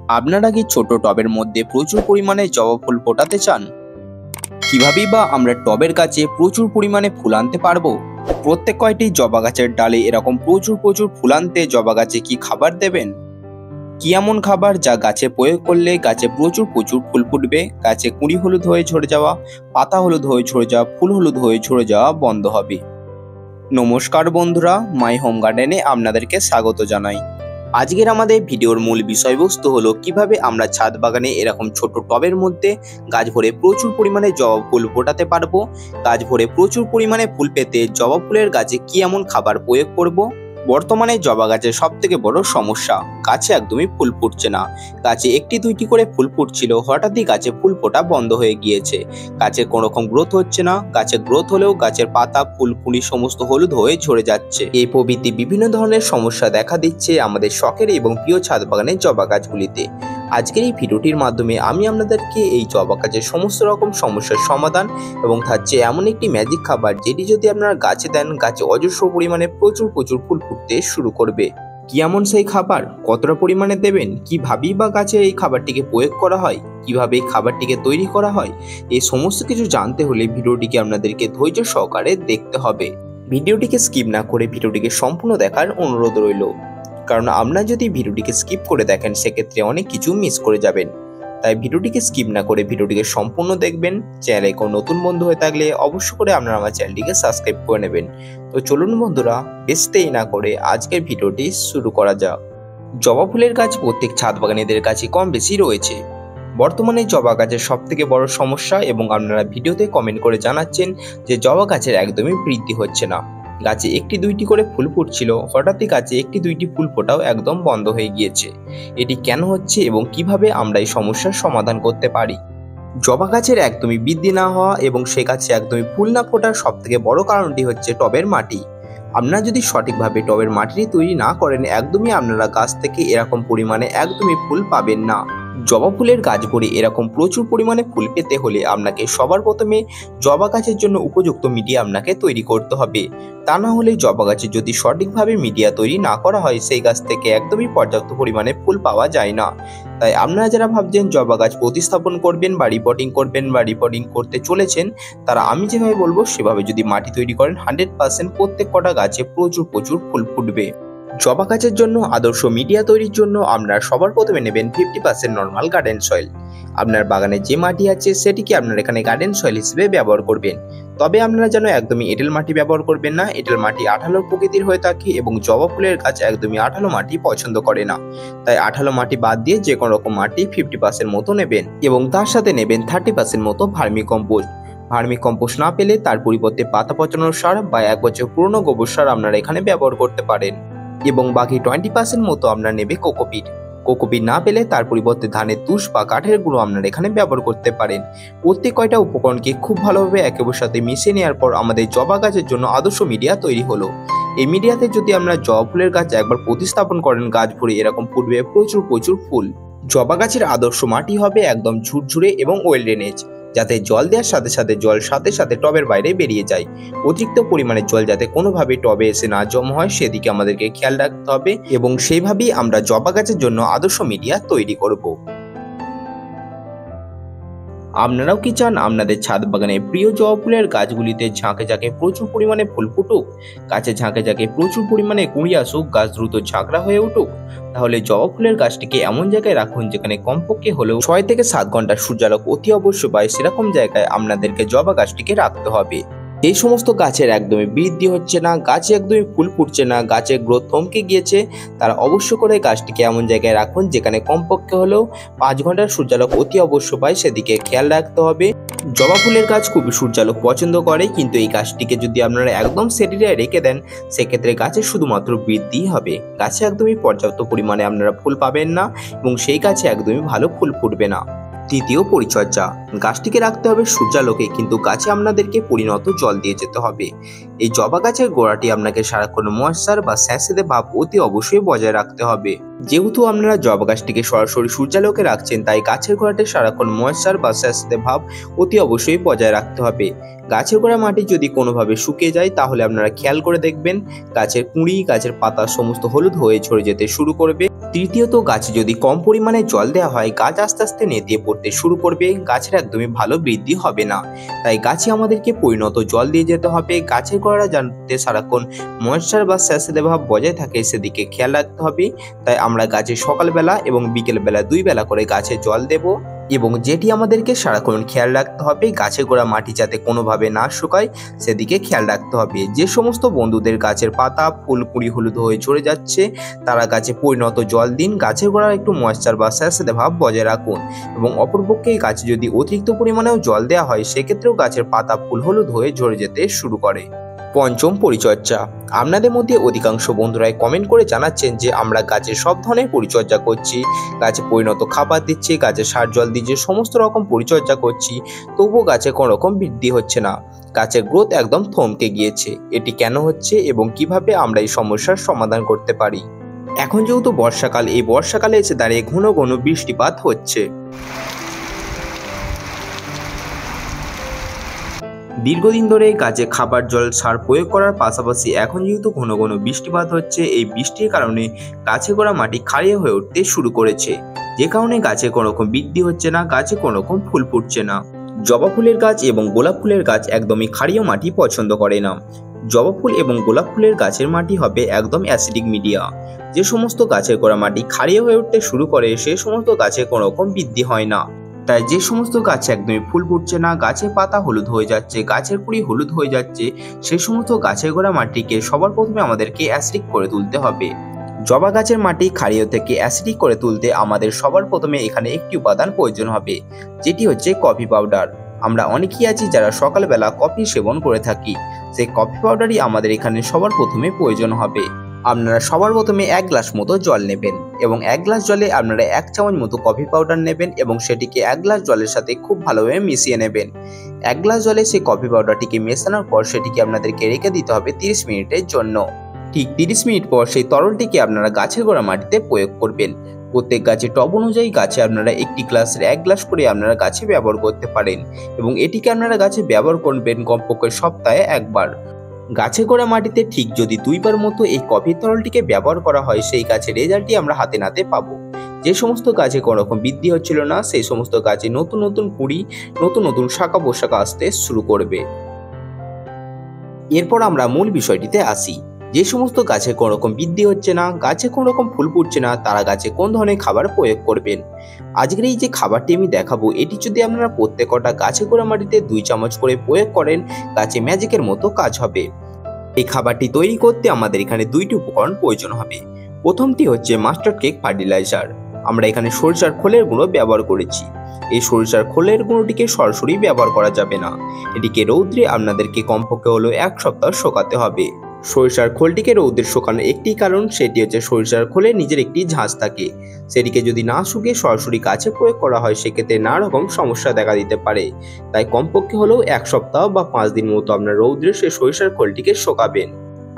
আপনারা কি ছোট টবের মধ্যে প্রচুর পরিমাণে জবা ফুল ফোটাতে চান? কিভাবেই বা আমরা টবের গাছে প্রচুর পরিমাণে ফুল আনতে পারবো? প্রত্যেক কয়টি জবা গাছের ডালে এরকম প্রচুর ফুল আনতে জবা গাছে কি খাবার দেবেন? কি এমন খাবার যা গাছে প্রয়োগ করলে গাছে প্রচুর ফুল ফুটবে, গাছে কুঁড়ি হলুদ হয়ে ঝরে যাওয়া, পাতা হলুদ হয়ে ঝরে যাওয়া, ফুল হলুদ হয়ে ঝরে যাওয়া বন্ধ হবে? নমস্কার বন্ধুরা, মাই হোম গার্ডেনে আপনাদেরকে স্বাগত জানাই। আজকের আমাদের ভিডিওর মূল বিষয়বস্তু হলো কিভাবে আমরা ছাদ বাগানে এরকম ছোট টবের মধ্যে গাছ ভরে প্রচুর পরিমাণে জবা ফুল ফোটাতে পারবো। গাছ ভরে প্রচুর পরিমাণে ফুল পেতে জবা ফুলের গাছে কি এমন খাবার প্রয়োগ করব। বর্তমানে জবা গাছের সব থেকে বড় সমস্যা, গাছে একদমই ফুল ফুটছে না। গাছে একটি দুইটি করে ফুল ফুটছিল, হঠাৎই গাছে ফুল ফোটা বন্ধ হয়ে গিয়েছে। গাছের কোনো রকম গ্রোথ হচ্ছে না, গাছের গ্রোথ হলেও গাছের পাতা ফুল কুঁড়ি সমস্ত হলুদ হয়ে ঝরে যাচ্ছে। এই প্রভৃতি বিভিন্ন ধরনের সমস্যা দেখা দিচ্ছে আমাদের শখের এবং প্রিয় ছাদ বাগানের জবা গাছগুলিতে। আজকের এই ভিডিওটির মাধ্যমে আমি আপনাদেরকে এই জবা গাছের সমস্ত রকম সমস্যার সমাধান এবং থাকছে এমন একটি ম্যাজিক খাবার যেটি যদি আপনারা গাছে দেন, গাছে অজস্র পরিমাণে প্রচুর ফুল ফুটতে শুরু করবে। কি এমন সেই খাবার, কতটা পরিমাণে দেবেন, কিভাবেই বা গাছে এই খাবারটিকে প্রয়োগ করা হয়, কিভাবে এই খাবারটিকে তৈরি করা হয়, এই সমস্ত কিছু জানতে হলে ভিডিওটিকে আপনাদেরকে ধৈর্য সহকারে দেখতে হবে। ভিডিওটিকে স্কিপ না করে ভিডিওটিকে সম্পূর্ণ দেখার অনুরোধ রইল, কারণ আপনারা যদি ভিডিওটিকে স্কিপ করে দেখেন সেক্ষেত্রে অনেক কিছু মিস করে যাবেন। তাই ভিডিওটিকে স্কিপ না করে ভিডিওটিকে সম্পূর্ণ দেখবেন। চ্যানেলে কোনো নতুন বন্ধু হয়ে থাকলে অবশ্যই করে আপনারা আমার চ্যানেলটিকে সাবস্ক্রাইব করে নেবেন। তো চলুন বন্ধুরা, বেশি দেরি না করে আজকের ভিডিওটি শুরু করা যাক। জবা ফুলের গাছ প্রত্যেক ছাদ বাগানীদের কাছে কম বেশি রয়েছে। বর্তমানে জবা গাছের সব থেকে বড় সমস্যা, এবং আপনারা ভিডিওতে কমেন্ট করে জানাচ্ছেন যে জবা গাছের একদমই বৃদ্ধি হচ্ছে না। গাছে একটি দুইটি করে ফুল ফুটছিল, হঠাৎই গাছে একটি দুইটি ফুল ফোটাও একদম বন্ধ হয়ে গিয়েছে। এটি কেন হচ্ছে এবং কিভাবে আমরা এই সমস্যার সমাধান করতে পারি? জবা গাছের একদমই বৃদ্ধি না হওয়া এবং সে গাছে একদমই ফুল না ফোটার সব থেকে বড় কারণটি হচ্ছে টবের মাটি। আপনারা যদি সঠিকভাবে টবের মাটি তৈরি না করেন, একদমই আপনারা গাছ থেকে এরকম পরিমাণে একদমই ফুল পাবেন না। জবা ফুলের গাছ ভরে এরকম প্রচুর পরিমাণে ফুল পেতে হলে আপনাকে সবার প্রথমে জবা গাছের জন্য উপযুক্ত মিডিয়া আপনাকে তৈরি করতে হবে। তা না হলে জবা গাছের যদি সঠিকভাবে মিডিয়া তৈরি না করা হয়, সেই গাছ থেকে একদমই পর্যাপ্ত পরিমাণে ফুল পাওয়া যায় না। তাই আপনারা যারা ভাবছেন জবা গাছ প্রতিস্থাপন করবেন বা রিপোর্টিং করবেন বা রিপোর্টিং করতে চলেছেন, তারা আমি যেভাবে বলবো সেভাবে যদি মাটি তৈরি করেন, 100% প্রত্যেক কটা গাছে প্রচুর ফুল ফুটবে। জবা গাছের জন্য আদর্শ মিডিয়া তৈরির জন্য আপনারা সবার প্রথমে নেবেন 50% নর্মাল গার্ডেন সয়েল। আপনার বাগানে যে মাটি আছে সেটিকে আপনারা এখানে গার্ডেন সয়েল হিসেবে ব্যবহার করবেন। তবে আপনারা যেন একদমই এঁটেল মাটি ব্যবহার করবেন না। এঁটেল মাটি আঠালো প্রকৃতির হয়ে থাকে এবং জবা ফুলের গাছ একদমই আঠালো মাটি পছন্দ করে না। তাই আঠালো মাটি বাদ দিয়ে যে কোনো রকম মাটি 50% মতো নেবেন, এবং তার সাথে নেবেন 30% মতো ভার্মি কম্পোস্ট। ভার্মি কম্পোস্ট না পেলে তার পরিবর্তে পাতা পচানোর সার বা 1 বছর পুরনো গোবর সার আপনারা এখানে ব্যবহার করতে পারেন। এবং বাকি 20% মতো আপনারা নেবে কোকোপিট। কোকোপিট না পেলে তার পরিবর্তে ধানের তুষ বা কাঠের গুঁড়ো আপনারা এখানে ব্যবহার করতে পারেন। প্রত্যেক কয়টা উপকরণকে খুব ভালোভাবে একে অপরের সাথে মিশিয়ে নেওয়ার পর আমাদের জবা গাছের জন্য আদর্শ মিডিয়া তৈরি হলো। এই মিডিয়াতে যদি আমরা জবা ফুলের গাছ একবার প্রতিস্থাপন করেন, গাছ ভরে এরকম ফুটবে প্রচুর ফুল। জবা গাছের আদর্শ মাটি হবে একদম ঝুরঝুরে এবং ওয়েল ড্রেনেজ, যাতে জল দেওয়ার সাথে জল সাথে টবের বাইরে বেরিয়ে যায়। অতিরিক্ত পরিমাণে জল যাতে কোনোভাবে টবে এসে না জমা হয় সেদিকে আমাদেরকে খেয়াল রাখতে হবে, এবং সেইভাবেই আমরা জবা গাছের জন্য আদর্শ মিডিয়া তৈরি করব। আপনারাও কি চান আপনাদের ছাদ বাগানে প্রিয় জবা ফুলের গাছগুলিতে ঝাঁকে প্রচুর পরিমাণে ফুল ফুটুক, গাছে ঝাঁকে প্রচুর পরিমাণে কুঁড়ি আসুক, গাছ দ্রুত ঝাঁকড়া হয়ে উঠুক? তাহলে জবা ফুলের গাছটিকে এমন জায়গায় রাখুন যেখানে কমপক্ষে হলেও 6 থেকে 7 ঘন্টা সূর্যালোক অতি অবশ্যই পায়, সেরকম জায়গায় আপনাদেরকে জবা গাছটিকে রাখতে হবে। এই সমস্ত গাছের একদমই বৃদ্ধি হচ্ছে না, গাছে একদমই ফুল ফুটছে না, গাছের গ্রোথ থমকে গিয়েছে, তারা অবশ্য করে গাছটিকে এমন জায়গায় রাখুন যেখানে কমপক্ষে হলেও 5 ঘন্টার সূর্যালোক অতি অবশ্য পায়, সেদিকে খেয়াল রাখতে হবে। জবা ফুলের গাছ খুবই সূর্যালোক পছন্দ করে, কিন্তু এই গাছটিকে যদি আপনারা একদম সেটিরায় রেখে দেন সেক্ষেত্রে গাছের শুধুমাত্র বৃদ্ধি হবে, গাছে একদমই পর্যাপ্ত পরিমাণে আপনারা ফুল পাবেন না এবং সেই গাছে একদমই ভালো ফুল ফুটবে না। তৃতীয় পরিচর্যা, গাছটিকে রাখতে হবে সূর্যালোকে, কিন্তু গাছে আপনাদেরকে পরিণত জল দিয়ে যেতে হবে। এই জবা গাছের গোড়াটি আপনাকে সারাক্ষণ ময়েশ্চার বা স্যাঁতসেঁতে ভাব অতি অবশ্যই বজায় রাখতে হবে। যেহেতু আপনারা জবা গাছটিকে সরাসরি সূর্যালোকে রাখছেন, তাই গাছের গোড়াতে সারাক্ষণ ময়েশ্চার বা স্যাঁতসেঁতে ভাব অতি অবশ্যই বজায় রাখতে হবে। গাছের গোড়া মাটি যদি কোনোভাবে শুকিয়ে যায় তাহলে আপনারা খেয়াল করে দেখবেন গাছের কুঁড়ি, গাছের পাতা সমস্ত হলুদ হয়ে ঝরে যেতে শুরু করবে। তৃতীয়ত, গাছে যদি কম পরিমাণে জল দেওয়া হয় গাছ আস্তে আস্তে নেতিয়ে পড়তে শুরু করবে, গাছের একদমই ভালো বৃদ্ধি হবে না। তাই গাছে আমাদেরকে পরিণত জল দিয়ে যেতে হবে। গাছের গোড়া যাতে সারাক্ষণ ময়েশ্চার বা স্যাঁতসেঁতে ভাব বজায় থাকে সেদিকে খেয়াল রাখতে হবে। তাই আমরা গাছে সকালবেলা এবং বিকেলবেলা 2 বেলা করে গাছে জল দেব। এবং যেটি আমাদেরকে সারাক্ষণ খেয়াল রাখতে হবে গাছের গোড়া মাটি যাতে কোনোভাবে না শুকায় সেদিকে খেয়াল রাখতে হবে। যে সমস্ত বন্ধুদের গাছের পাতা, ফুল, কুঁড়ি হলুদ হয়ে ঝরে যাচ্ছে তারা গাছে পরিণত জল দিন। গাছের গোড়া একটু ময়েশ্চার বা স্যাঁতসেঁতে ভাব বজায় রাখুন। এবং অপরপক্ষে গাছে যদি অতিরিক্ত পরিমাণেও জল দেওয়া হয় সেক্ষেত্রেও গাছের পাতা, ফুল হলুদ হয়ে ঝরে যেতে শুরু করে। পঞ্চম, পরিচর্যা। আপনাদের মধ্যে অধিকাংশ বন্ধুরাই কমেন্ট করে জানাচ্ছেন যে আমরা গাছের সব ধরনের পরিচর্যা করছি, গাছে পরিণত খাবার দিচ্ছি, গাছে সার জল দিচ্ছি, সমস্ত রকম পরিচর্যা করছি, তবুও গাছে কোনো রকম বৃদ্ধি হচ্ছে না, গাছের গ্রোথ একদম থমকে গিয়েছে। এটি কেন হচ্ছে এবং কিভাবে আমরা এই সমস্যার সমাধান করতে পারি? এখন যেহেতু বর্ষাকাল, এই বর্ষাকালে এসে দাঁড়িয়ে ঘন ঘন বৃষ্টিপাত হচ্ছে। দীর্ঘদিন ধরে গাছে খাবার, জল, সার প্রয়োগ করার পাশাপাশি এখন যেহেতু ঘন ঘন বৃষ্টিপাত হচ্ছে, এই বৃষ্টির কারণে গাছে গোড়া মাটি ক্ষারীয় হয়ে উঠতে শুরু করেছে, যে কারণে গাছে কোনো রকম বৃদ্ধি হচ্ছে না, গাছে কোনো রকম ফুল ফুটছে না। জবা ফুলের গাছ এবং গোলাপ ফুলের গাছ একদমই ক্ষারীয় মাটি পছন্দ করে না। জবা ফুল এবং গোলাপ ফুলের গাছের মাটি হবে একদম অ্যাসিডিক মিডিয়া। যে সমস্ত গাছের গোড়া মাটি ক্ষারীয় হয়ে উঠতে শুরু করে সে সমস্ত গাছে কোনো রকম বৃদ্ধি হয় না। তাই যে সমস্ত গাছে একদমই ফুল ফুটছে না, গাছের পাতা হলুদ হয়ে যাচ্ছে, গাছের কুঁড়ি হলুদ হয়ে যাচ্ছে, সেই সমস্ত গাছের গোড়া মাটিকে সবার প্রথমে আমাদেরকে অ্যাসিডিক করে তুলতে হবে। জবা গাছের মাটি ক্ষারীয় থেকে অ্যাসিডিক করে তুলতে আমাদের সবার প্রথমে এখানে একটি উপাদান প্রয়োজন হবে, যেটি হচ্ছে কফি পাউডার। আমরা অনেকেই আছি যারা সকালবেলা কফি সেবন করে থাকি, সেই কফি পাউডারই আমাদের এখানে সবার প্রথমে প্রয়োজন হবে। আপনারা সবার প্রথমে 1 গ্লাস মতো জল নেবেন এবং 1 গ্লাস জলে আপনারা 1 চামচ মতো কফি পাউডার নেবেন এবং সেটিকে 1 গ্লাস জলের সাথে খুব ভালোভাবে মিশিয়ে নেবেন। 1 গ্লাস জলে সেই কফি পাউডারটিকে মেশানোর পর সেটিকে আপনাদেরকে রেখে দিতে হবে 30 মিনিটের জন্য। ঠিক 30 মিনিট পর সেই তরলটিকে আপনারা গাছের গোড়া মাটিতে প্রয়োগ করবেন। প্রত্যেক গাছে টব অনুযায়ী গাছে আপনারা একটি গ্লাসের 1 গ্লাস করে আপনারা গাছে ব্যবহার করতে পারেন এবং এটিকে আপনারা গাছে ব্যবহার করবেন কমপক্ষে সপ্তাহে 1 বার। গাছে গোড়া মাটিতে ঠিক যদি 2 বার মতো এই কফি তরলটিকে ব্যবহার করা হয় সেই গাছের রেজাল্টটি আমরা হাতে নাতে পাবো। যে সমস্ত গাছে কোনো রকম বৃদ্ধি হচ্ছিল না সেই সমস্ত গাছে নতুন নতুন কুঁড়ি, নতুন নতুন শাখা পোশাখা আসতে শুরু করবে। এরপর আমরা মূল বিষয়টিতে আসি। যে সমস্ত গাছে কোনো রকম বৃদ্ধি হচ্ছে না, গাছে কোনো রকম ফুল ফুটছে না, তারা গাছে কোন ধরনের খাবার প্রয়োগ করবেন? আজকের এই যে খাবারটি আমি দেখাবো এটি যদি আপনারা প্রত্যেকটা গাছে গোড়া মাটিতে 2 চামচ করে প্রয়োগ করেন গাছে ম্যাজিকের মতো কাজ হবে। এই খাবারটি তৈরি করতে আমাদের এখানে 2টি উপকরণ প্রয়োজন হবে। প্রথমটি হচ্ছে মাস্টার্ড কেক ফার্টিলাইজার। আমরা এখানে সরিষার খোলের গুঁড়ো ব্যবহার করেছি। এই সরিষার খোলের গুঁড়োটিকে সরাসরি ব্যবহার করা যাবে না, এটিকে রৌদ্রে আপনাদেরকে কমপক্ষে হলো 1 সপ্তাহ শুকাতে হবে। সরিষার খোলটিকে রৌদ্রে শুকানোর একটি কারণ, সেটি হচ্ছে সরিষার খোলে নিজের একটি ঝাঁজ থাকে, সেটিকে যদি না শুকিয়ে সরাসরি গাছে প্রয়োগ করা হয় সেক্ষেত্রে নানা রকম সমস্যা দেখা দিতে পারে। তাই কমপক্ষে হলেও 1 সপ্তাহ বা 5 দিন মতো আপনার রৌদ্রে সেই সরিষার খোলটিকে শুকাবেন।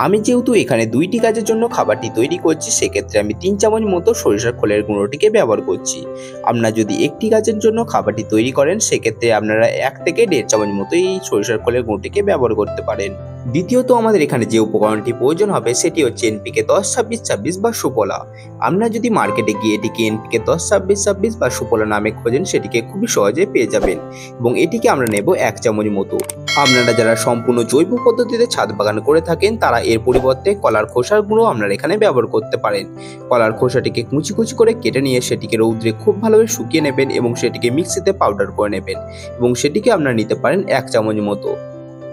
আমি যেহেতু এখানে 2টি গাছের জন্য খাবারটি তৈরি করছি সেক্ষেত্রে আমি 3 চামচ মতো সরিষার খোলের গুঁড়োটিকে ব্যবহার করছি। আপনারা যদি একটি গাছের জন্য খাবারটি তৈরি করেন সেক্ষেত্রে আপনারা 1 থেকে 1.5 চামচ মতো এই সরিষার খোলের গুঁড়োটিকে ব্যবহার করতে পারেন। দ্বিতীয়ত আমাদের এখানে যে উপকরণটি প্রয়োজন হবে সেটি হচ্ছে NPK 10-26-26 বা সুফলা। আপনারা যদি মার্কেটে গিয়ে এটিকে NPK 10-26-26 বা সুফলা নামে খোঁজেন সেটিকে খুবই সহজে পেয়ে যাবেন এবং এটিকে আমরা নেব 1 চামচ মতো। আপনারা যারা সম্পূর্ণ জৈব পদ্ধতিতে ছাদ বাগান করে থাকেন তারা এর পরিবর্তে কলার খোসার গুঁড়ো আপনারা এখানে ব্যবহার করতে পারেন। কলার খোসাটিকে কুচি কুচি করে কেটে নিয়ে সেটিকে রৌদ্রে খুব ভালোভাবে শুকিয়ে নেবেন এবং সেটিকে মিক্সিতে পাউডার করে নেবেন এবং সেটিকে আপনারা নিতে পারেন 1 চামচ মতো।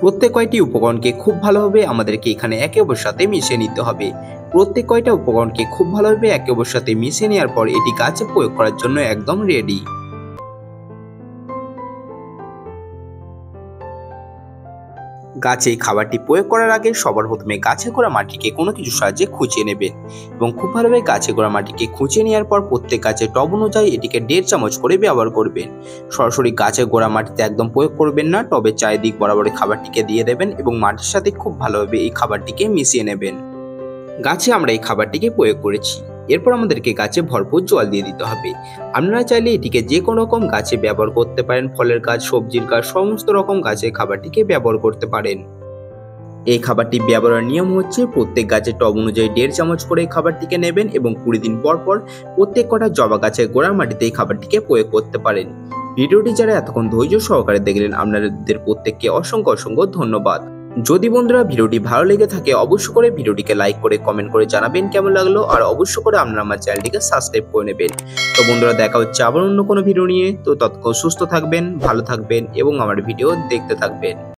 প্রত্যেক কয়টি উপকরণকে খুব ভালোভাবে আমাদেরকে এখানে একে অপরের সাথে মিশিয়ে নিতে হবে। প্রত্যেক কয়টা উপকরণকে খুব ভালোভাবে একে অপরের সাথে মিশিয়ে নেওয়ার পর এটি গাছে প্রয়োগ করার জন্য একদম রেডি। গাছে এই খাবারটি প্রয়োগ করার আগে সবার প্রথমে গাছে গোড়া মাটিকে কোনো কিছু সাহায্যে খুঁচিয়ে নেবেন এবং খুব ভালোভাবে গাছে গোড়া মাটিকে খুঁচিয়ে নেওয়ার পর প্রত্যেক গাছের টব অনুযায়ী এটিকে 1.5 চামচ করে ব্যবহার করবেন। সরাসরি গাছের গোড়া মাটিতে একদম প্রয়োগ করবেন না, টবের চারিদিক বরাবর খাবারটিকে দিয়ে দেবেন এবং মাটির সাথে খুব ভালোভাবে এই খাবারটিকে মিশিয়ে নেবেন। গাছে আমরা এই খাবারটিকে প্রয়োগ করেছি। এরপর আমাদেরকে গাছে ভরপুর জল দিয়ে দিতে হবে। আপনারা চাইলে এটিকে যে কোনো রকম গাছে ব্যবহার করতে পারেন, ফলের গাছ, সবজির গাছ, সমস্ত রকম গাছে খাবারটিকে ব্যবহার করতে পারেন। এই খাবারটি ব্যবহারের নিয়ম হচ্ছে প্রত্যেক গাছের টব অনুযায়ী 1.5 চামচ করে এই খাবারটিকে নেবেন এবং 20 দিন পর পর প্রত্যেক কটা জবা গাছের গোড়ার মাটিতে এই খাবারটিকে প্রয়োগ করতে পারেন। ভিডিওটি যারা এতক্ষণ ধৈর্য সহকারে দেখলেন আপনাদের প্রত্যেককে অসংখ্য অসংখ্য ধন্যবাদ। যদি বন্ধুরা ভিডিওটি ভালো লেগে থাকে অবশ্যই করে ভিডিওটিকে লাইক করে কমেন্ট করে জানাবেন কেমন লাগলো, আর অবশ্যই করে আপনারা আমার চ্যানেলটিকে সাবস্ক্রাইব করে নেবেন। তো বন্ধুরা দেখা হচ্ছে আবার অন্য কোনো ভিডিও নিয়ে। তো ততক্ষণ সুস্থ থাকবেন, ভালো থাকবেন এবং আমার ভিডিও দেখতে থাকবেন।